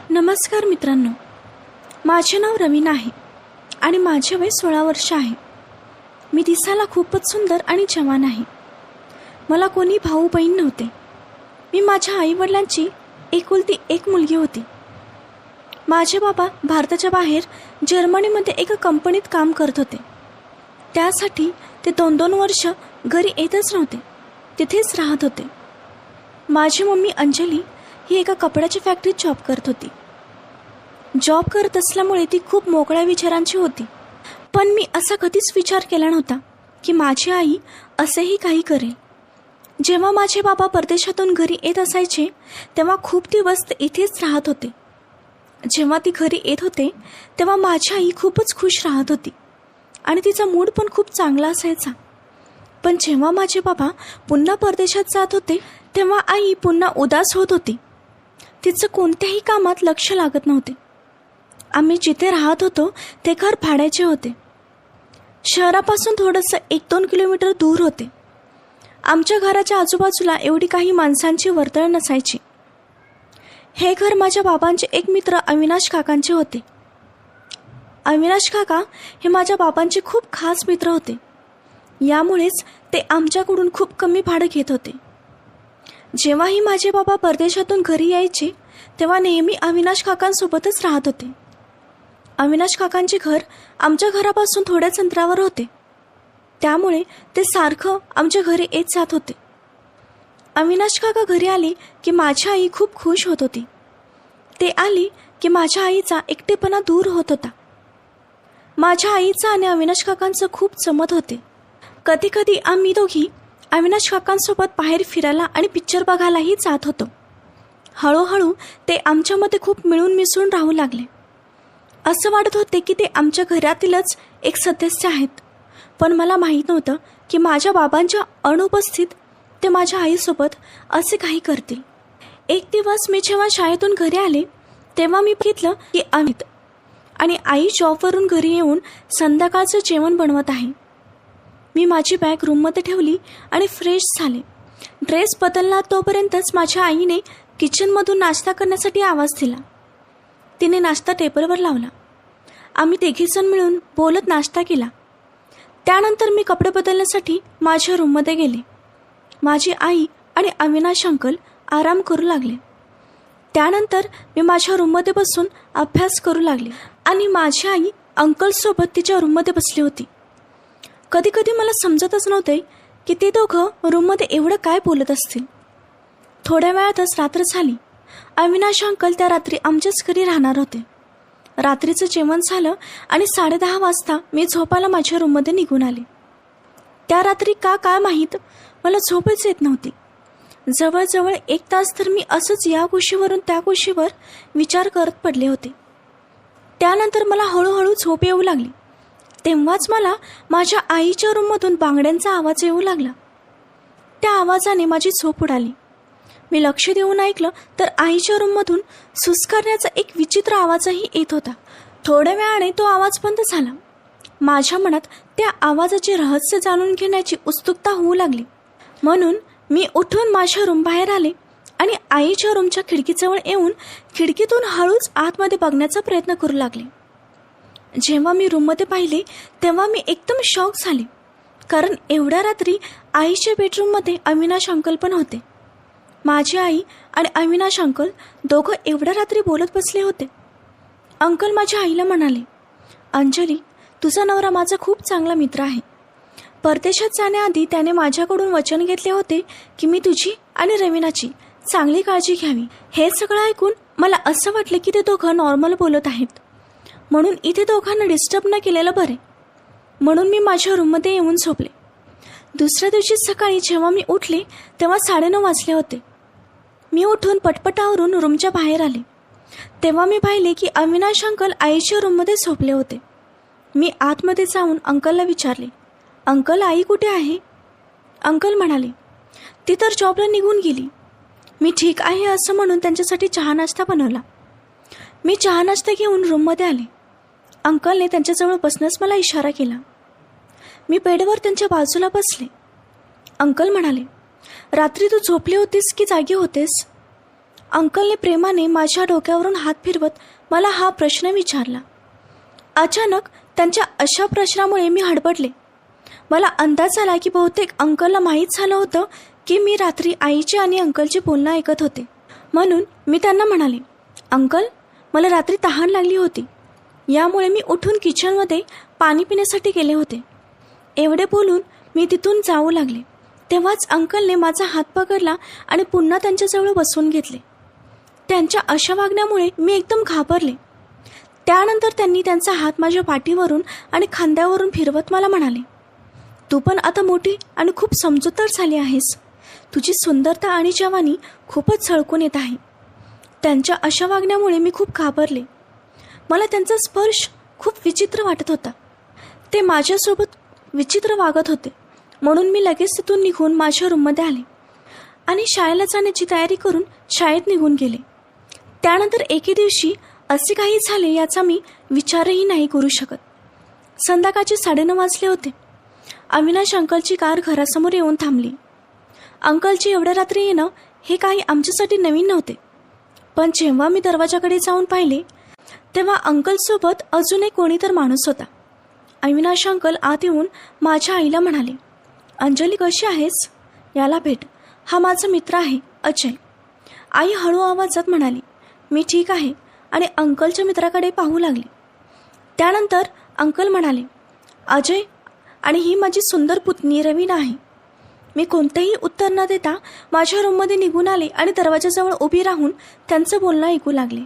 नमस्कार मित्रांनो, माझे नाव रवीना आहे आणि माझे वय 16 वर्ष आहे. मी दिसायला खूपच सुंदर आणि जवान आहे. मला कोणी भाऊ बहीण नव्हते. मी माझ्या आईवडिलांची एकुलती एक मुलगी होती. माझे बाबा भारताच्या बाहेर जर्मनीमध्ये एका कंपनीत काम करत होते. त्यासाठी ते 2-2 वर्ष घरी येतच नव्हते, तिथेच राहत होते. माझी मम्मी अंजली ही एका कपड्याच्या फॅक्टरीत जॉब करत होती. जॉब करत असल्यामुळे ती खूप मोकळ्या विचारांची होती. पण मी असा कधीच विचार केला नव्हता की माझी आई असेही काही करेल. जेव्हा माझे बाबा परदेशातून घरी येत असायचे तेव्हा खूप दिवस ते इथेच राहत होते. जेव्हा ती घरी येत होते तेव्हा माझी आई खूपच खुश राहत होती आणि तिचा मूड पण खूप चांगला असायचा. पण जेव्हा माझे बाबा पुन्हा परदेशात जात होते तेव्हा आई पुन्हा उदास होत होती. तिचं कोणत्याही कामात लक्ष लागत नव्हते. आम्ही जिथे राहत होतो ते घर भाड्याचे होते. शहरापासून थोडंसं 1-2 किलोमीटर दूर होते. आमच्या घराच्या आजूबाजूला एवढी काही माणसांची वर्दळ नसायची. हे घर माझ्या बाबांचे एक मित्र अविनाश काकांचे होते. अविनाश काका हे माझ्या बाबांचे खूप खास मित्र होते. यामुळेच ते आमच्याकडून खूप कमी भाडं घेत होते. जेव्हाही माझे बाबा परदेशातून घरी यायचे तेव्हा नेहमी अविनाश काकांसोबतच राहत होते. अविनाश काकांचे घर आमच्या घरापासून थोड्याच अंतरावर होते. त्यामुळे ते सारखं आमच्या घरी येत जात होते. अविनाश काका घरी आले की माझी आई खूप खुश होत होती. ते आली की माझ्या आईचा एकटेपणा दूर होत होता. माझ्या आईचं आणि अविनाश काकांचं खूप जमत होते. कधी कधी आम्ही दोघी अविनाश काकांसोबत बाहेर फिरायला आणि पिक्चर बघायलाही जात होतो. हळूहळू ते आमच्यामध्ये खूप मिळून मिसळून राहू लागले. असं वाटत होते की ते आमच्या घरातीलच एक सदस्य आहेत. पण मला माहीत नव्हतं की माझ्या बाबांच्या अनुपस्थित ते माझ्या आईसोबत असे काही करतील. एक दिवस मी जेव्हा शाळेतून घरी आले तेव्हा मी बघितलं की अमित आणि आई जॉबवरून घरी येऊन संध्याकाळचं जेवण बनवत आहे. मी माझी बॅग रूममध्ये ठेवली आणि फ्रेश झाले. ड्रेस बदलला तोपर्यंतच माझ्या आईने किचनमधून नाश्ता करण्यासाठी आवाज दिला. तिने नाश्ता टेबलवर लावला. आम्ही तिघीजण मिळून बोलत नाश्ता केला. त्यानंतर मी कपडे बदलण्यासाठी माझ्या रूममध्ये गेले. माझी आई आणि अविनाश अंकल आराम करू लागले. त्यानंतर मी माझ्या रूममध्ये बसून अभ्यास करू लागले आणि माझी आई अंकलसोबत तिच्या रूममध्ये बसली होती. कधी कधी मला समजतच नव्हते की ते दोघं रूममध्ये एवढं काय बोलत असतील. थोड्या वेळातच रात्र झाली. अविनाश अंकल त्या रात्री आमच्याच घरी राहणार होते. रात्रीचं जेवण झालं आणि 10:30 वाजता मी झोपायला माझ्या रूममध्ये निघून आले. त्या रात्री का काय माहीत मला झोपच येत नव्हती. जवळजवळ 1 तास तर मी असंच या गोष्टीवरून त्या गोष्टीवर विचार करत पडले होते. त्यानंतर मला हळूहळू झोप येऊ लागली. तेव्हाच मला माझ्या आईच्या रूममधून बांगड्यांचा आवाज येऊ लागला. त्या आवाजाने माझी झोप उडाली. मी लक्ष देऊन ऐकलं तर आईच्या रूममधून सुस्करण्याचा एक विचित्र आवाजही येत होता. थोड्या वेळाने तो आवाज बंद झाला. माझ्या मनात त्या आवाजाचे रहस्य जाणून घेण्याची उत्सुकता होऊ लागली. म्हणून मी उठून माझ्या रूम बाहेर आले आणि आईच्या रूमच्या खिडकीजवळ येऊन खिडकीतून हळूच आतमध्ये बघण्याचा प्रयत्न करू लागले. जेव्हा मी रूममध्ये पाहिले तेव्हा मी एकदम शॉक झाले. कारण एवढ्या रात्री आईच्या बेडरूममध्ये अविनाश अंकल पण होते. माझी आई आणि अविनाश अंकल दोघं एवढ्या रात्री बोलत बसले होते. अंकल माझ्या आईला म्हणाले, अंजली, तुझा नवरा माझा खूप चांगला मित्र आहे. परदेशात जाण्याआधी त्याने माझ्याकडून वचन घेतले होते की मी तुझी आणि रवीनाची चांगली काळजी घ्यावी. हे सगळं ऐकून मला असं वाटलं की ते दोघं नॉर्मल बोलत आहेत, म्हणून इथे दोघांना डिस्टर्ब न केलेलं बरे. म्हणून मी माझ्या रूममध्ये येऊन झोपले. दुसऱ्या दिवशी सकाळी जेव्हा मी उठले तेव्हा 9:30 वाजले होते. मी उठून पटपटावरून रूमच्या बाहेर आले. तेव्हा मी पाहिले की अविनाश अंकल आईच्या रूममध्ये झोपले होते. मी आतमध्ये जाऊन अंकलला विचारले, अंकल, आई कुठे आहे? अंकल म्हणाले, ती तर जॉबला निघून गेली. मी ठीक आहे असं म्हणून त्यांच्यासाठी चहा नाश्ता बनवला. मी चहा नाश्ता घेऊन रूममध्ये आले. अंकलने त्यांच्याजवळ बसण्यास मला इशारा केला. मी बेडवर त्यांच्या बाजूला बसले. अंकल म्हणाले, रात्री तू झोपली होतीस की जागी होतेस? अंकलने प्रेमाने माझ्या डोक्यावरून हात फिरवत मला हा प्रश्न विचारला. अचानक त्यांच्या अशा प्रश्नामुळे मी हडबडले. मला अंदाज आला की बहुतेक अंकलला माहीत झालं होतं की मी रात्री आईचे आणि अंकलचे बोलणं ऐकत होते. म्हणून मी त्यांना म्हणाले, अंकल, मला रात्री तहान लागली होती, यामुळे मी उठून किचनमध्ये पाणी पिण्यासाठी गेले होते. एवढे बोलून मी तिथून जाऊ लागले. तेव्हाच अंकलने माझा हात पकडला आणि पुन्हा त्यांच्याजवळ बसवून घेतले. त्यांच्या अशा वागण्यामुळे मी एकदम घाबरले. त्यानंतर त्यांनी त्यांचा हात माझ्या पाठीवरून आणि खांद्यावरून फिरवत मला म्हणाले, तू पण आता मोठी आणि खूप समजूतदार झाली आहेस. तुझी सुंदरता आणि जवानी खूपच झळकून येत आहे. त्यांच्या अशा वागण्यामुळे मी खूप घाबरले. मला त्यांचा स्पर्श खूप विचित्र वाटत होता. ते माझ्यासोबत विचित्र वागत होते. म्हणून मी लगेच तिथून निघून माझ्या रूममध्ये आले आणि शाळेला जाण्याची तयारी करून शाळेत निघून गेले. त्यानंतर एके दिवशी असे काही झाले याचा मी विचारही नाही करू शकत. संध्याकाळचे 9:30 वाजले होते. अविनाश अंकलची कार घरासमोर येऊन थांबली. अंकलची एवढ्या रात्री येणं हे काही आमच्यासाठी नवीन नव्हते. पण जेव्हा मी दरवाजाकडे जाऊन पाहिले तेव्हा अंकलसोबत अजून एक कोणी तर माणूस होता. अविनाश अंकल आत येऊन माझ्या आईला म्हणाले, अंजली कशी आहेस? याला भेट, हा माझा मित्र आहे अजय. आई हळू आवाजात म्हणाली, मी ठीक आहे, आणि अंकलच्या मित्राकडे पाहू लागली. त्यानंतर अंकल म्हणाले, अजय, आणि ही माझी सुंदर पुतणी रवीना आहे. मी कोणतेही उत्तर न देता माझ्या रूममध्ये निघून आले आणि दरवाजाजवळ उभी राहून त्यांचं बोलणं ऐकू लागले.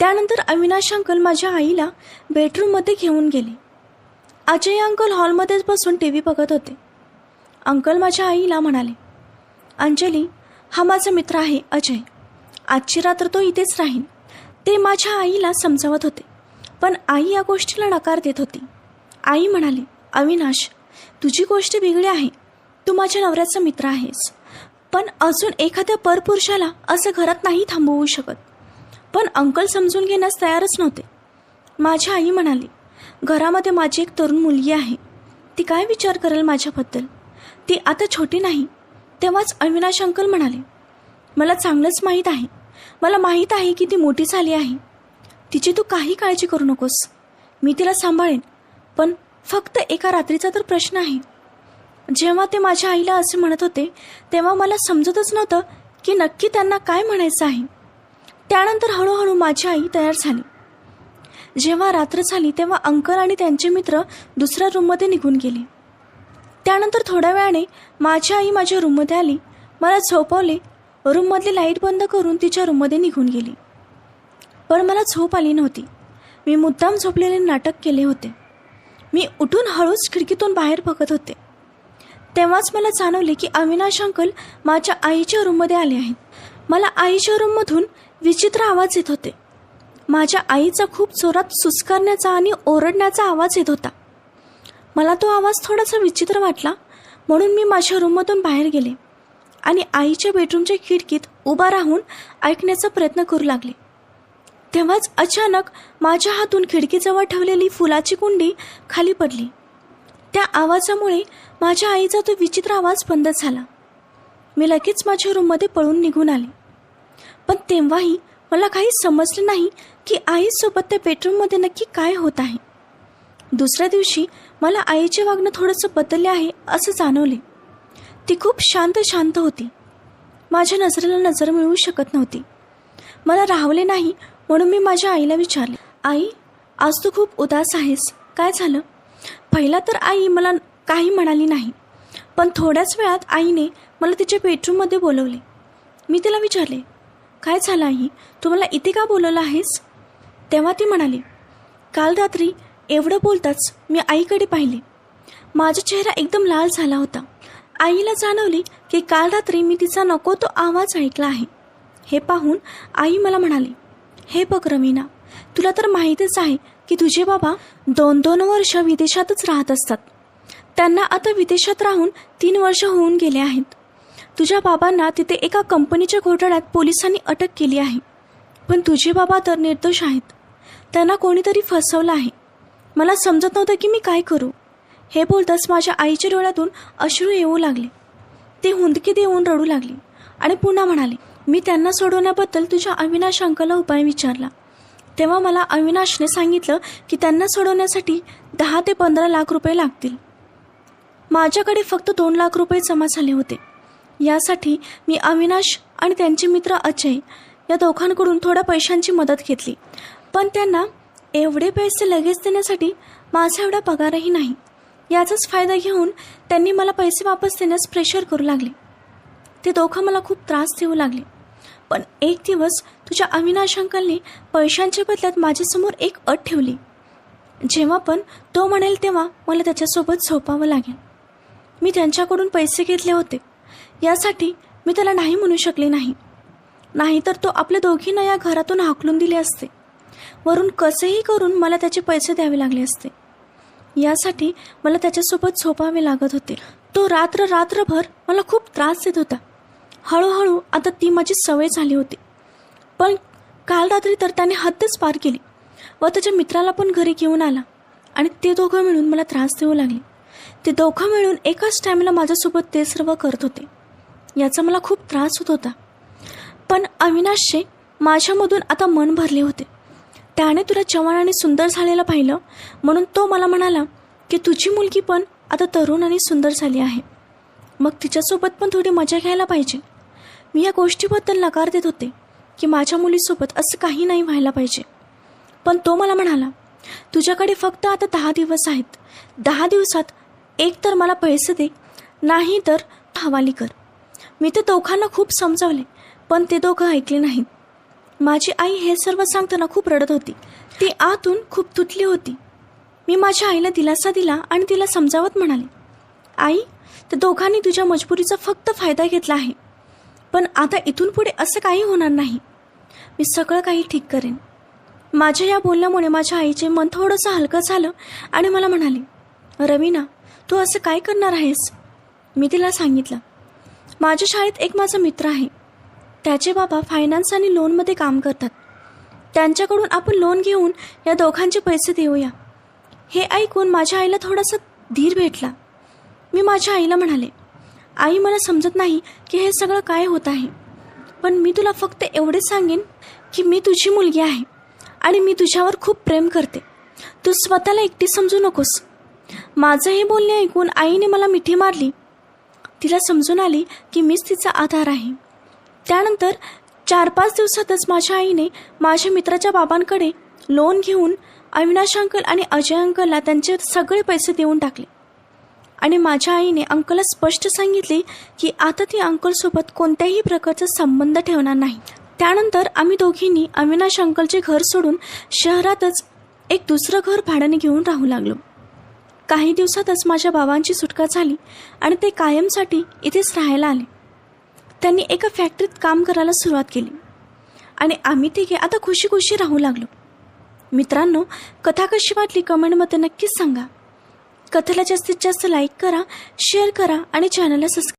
त्यानंतर अविनाश अंकल माझ्या आईला बेडरूममध्ये घेऊन गेले. अजय अंकल हॉलमध्येच बसून टी व्ही बघत होते. अंकल माझ्या आईला म्हणाले, अंजली, हा माझा मित्र आहे अजय. आजची रात्र तो इथेच राहील. ते माझ्या आईला समजावत होते, पण आई या गोष्टीला नकार देत होती. आई म्हणाली, अविनाश, तुझी गोष्ट वेगळी आहे. तू माझ्या नवऱ्याचा मित्र आहेस, पण अजून एखाद्या परपुरुषाला असं घरात नाही थांबवू शकत. पण अंकल समजून घेण्यास तयारच नव्हते. माझी आई म्हणाली, घरामध्ये माझी एक तरुण मुलगी आहे. ती काय विचार करेल माझ्याबद्दल? ती आता छोटी नाही. तेव्हाच अविनाश अंकल म्हणाले, मला चांगलंच माहीत आहे. मला माहीत आहे की ती मोठी झाली आहे. तिची तू काही काळजी करू नकोस. मी तिला सांभाळेन. पण फक्त एका रात्रीचा तर प्रश्न आहे. जेव्हा ते माझ्या आईला असे म्हणत होते तेव्हा मला समजतच नव्हतं की नक्की त्यांना काय म्हणायचं आहे. त्यानंतर हळूहळू माझी आई तयार झाली. जेव्हा रात्र झाली तेव्हा अंकल आणि त्यांचे मित्र दुसऱ्या रूममध्ये निघून गेले. त्यानंतर थोड्या वेळाने माझी आई माझ्या रूममध्ये आली. मला झोपवले. रूममधली लाईट बंद करून तिच्या रूममध्ये निघून गेली. पण मला झोप आली नव्हती. मी मुद्दाम झोपलेले नाटक केले होते. मी उठून हळूच खिडकीतून बाहेर बघत होते. तेव्हाच मला जाणवले की अविनाश अंकल माझ्या आईच्या रूममध्ये आले आहेत. मला आईच्या रूममधून विचित्र आवाज येत होते. माझ्या आईचा खूप जोरात सुस्करण्याचा आणि ओरडण्याचा आवाज येत होता. मला तो आवाज थोडासा विचित्र वाटला, म्हणून मी माझ्या रूममधून बाहेर गेले आणि आईच्या बेडरूमच्या खिडकीत उभा राहून ऐकण्याचा प्रयत्न करू लागले. तेव्हाच अचानक माझ्या हातून खिडकीजवळ ठेवलेली फुलाची कुंडी खाली पडली. त्या आवाजामुळे माझ्या आईचा तो विचित्र आवाज बंद झाला. मी लगेच माझ्या रूममध्ये पळून निघून आले. पण तेव्हाही मला काही समजले नाही की आईसोबत त्या बेडरूममध्ये नक्की काय होत आहे. दुसऱ्या दिवशी मला आईचे वागणं थोडंसं बदलले आहे असं जाणवले. ती खूप शांत होती. माझ्या नजरेला नजर मिळवू शकत नव्हती. मला राहवले नाही, म्हणून मी माझ्या आईला विचारले, आई, आज तू खूप उदास आहेस, काय झालं? पहिला तर आई मला काही म्हणाली नाही, पण थोड्याच वेळात आईने मला तिच्या बेडरूममध्ये बोलवले. मी तिला विचारले, काय झालं आई, तू मला इथे का बोलवलं आहेस? तेव्हा ती म्हणाली, काल रात्री एवढं बोलताच मी आईकडे पाहिले. माझा चेहरा एकदम लाल झाला होता. आईला जाणवले की काल रात्री मी तिचा नको तो आवाज ऐकला आहे. हे पाहून आई मला म्हणाली, हे बघ रवीना, तुला तर माहीतच आहे की तुझे बाबा 2-2 वर्ष विदेशातच राहत असतात. त्यांना आता विदेशात राहून 3 वर्ष होऊन गेले आहेत. तुझ्या बाबांना तिथे एका कंपनीच्या घोटाळ्यात पोलिसांनी अटक केली आहे. पण तुझे बाबा तर निर्दोष आहेत. त्यांना कोणीतरी फसवलं आहे. मला समजत नव्हतं की मी काय करू. हे बोलताच माझ्या आईच्या डोळ्यातून अश्रू येऊ लागले. ते हुंदकी देऊन रडू लागली आणि पुन्हा म्हणाले, मी त्यांना सोडवण्याबद्दल तुझ्या अविनाश अंकलला उपाय विचारला. तेव्हा मला अविनाशने सांगितलं की त्यांना सोडवण्यासाठी 10 ते 15 लाख रुपये लागतील. माझ्याकडे फक्त 2 लाख रुपये जमा झाले होते. यासाठी मी अविनाश आणि त्यांचे मित्र अजय या दोघांकडून थोड्या पैशांची मदत घेतली. पण त्यांना एवढे पैसे लगेच देण्यासाठी माझा एवढा पगारही नाही. याचाच फायदा घेऊन त्यांनी मला पैसे वापस देण्यास प्रेशर करू लागले. ते दोघं मला खूप त्रास देऊ लागले. पण एक दिवस तुझ्या अविनाश अंकलने पैशांच्या बदल्यात माझ्यासमोर एक अट ठेवली. जेव्हा पण तो म्हणेल तेव्हा मला त्याच्यासोबत झोपावं लागेल. मी त्यांच्याकडून पैसे घेतले होते. यासाठी मी त्याला नाही म्हणू शकले नाही. नाहीतर तो आपल्या दोघींना या घरातून हाकलून दिले असते. वरून कसेही करून मला त्याचे पैसे द्यावे लागले असते. यासाठी मला त्याच्यासोबत झोपावे लागत होते. तो रात्रभर मला खूप त्रास देत होता. हळूहळू आता ती माझी सवय झाली होती. पण काल रात्री तर त्याने हद्दच पार केली व त्याच्या मित्राला पण घरी घेऊन आला आणि ते दोघं मिळून मला त्रास देऊ लागले. ते दोघं मिळून एकाच टायमाला माझ्यासोबत ते सर्व करत होते. याचा मला खूप त्रास होत होता. पण अविनाशचे माझ्यामधून आता मन भरले होते. त्याने तुला जवान आणि सुंदर झालेलं पाहिलं म्हणून तो मला म्हणाला की तुझी मुलगी पण आता तरुण आणि सुंदर झाली आहे, मग तिच्यासोबत पण थोडी मजा घ्यायला पाहिजे. मी या गोष्टीबद्दल नकार देत होते की माझ्या मुलीसोबत असं काही नाही व्हायला पाहिजे. पण तो मला म्हणाला तुझ्याकडे फक्त आता 10 दिवस आहेत. 10 दिवसात एक तर मला पैसे दे, नाही तर हवाली कर. मी ते दोघांना खूप समजावले पण ते दोघं ऐकले नाहीत. माझी आई हे सर्व सांगताना खूप रडत होती. ती आतून खूप तुटली होती. मी माझ्या आईला दिलासा दिला आणि तिला समजावत म्हणाले, आई, त्या दोघांनी तुझ्या मजबुरीचा फक्त फायदा घेतला आहे. पण आता इथून पुढे असं काही होणार नाही. मी सगळं काही ठीक करेन. माझ्या या बोलण्यामुळे माझ्या आईचे मन थोडंसं हलकं झालं आणि मला म्हणाली, रवीना, तू असं काय करणार आहेस? मी तिला सांगितलं, माझ्या शाळेत एक माझा मित्र आहे. त्याचे बाबा फायनान्स आणि लोनमध्ये काम करतात. त्यांच्याकडून आपण लोन घेऊन या दोघांचे पैसे देऊया. हे ऐकून माझ्या आईला थोडासा धीर भेटला. मी माझ्या आईला म्हणाले, आई, मला समजत नाही की हे सगळं काय होत आहे. पण मी तुला फक्त एवढे सांगेन की मी तुझी मुलगी आहे आणि मी तुझ्यावर खूप प्रेम करते. तू स्वतःला एकटी समजू नकोस. माझं हे बोलणे ऐकून आईने मला मिठी मारली. तिला समजून आली की मीच तिचा आधार आहे. त्यानंतर 4-5 दिवसातच माझ्या आईने माझ्या मित्राच्या बाबांकडे लोन घेऊन अविनाश अंकल आणि अजय अंकलला त्यांचे सगळे पैसे देऊन टाकले. आणि माझ्या आईने अंकलला स्पष्ट सांगितले की आता ती अंकलसोबत कोणत्याही प्रकारचा संबंध ठेवणार नाही. त्यानंतर आम्ही दोघींनी अविनाश अंकलचे घर सोडून शहरातच एक दुसरं घर भाड्याने घेऊन राहू लागलो. काही दिवसातच माझ्या बाबांची सुटका झाली आणि ते कायमसाठी इथेच राहायला आले. त्यांनी एका फॅक्टरीत काम करायला सुरुवात केली आणि आम्ही तिघे आता खुशी खुशी राहू लागलो. मित्रांनो, कथा कशी वाटली कमेंटमध्ये नक्कीच सांगा. कथेला जास्तीत जास्त लाईक करा, शेअर करा आणि चॅनलला सबस्क्राईब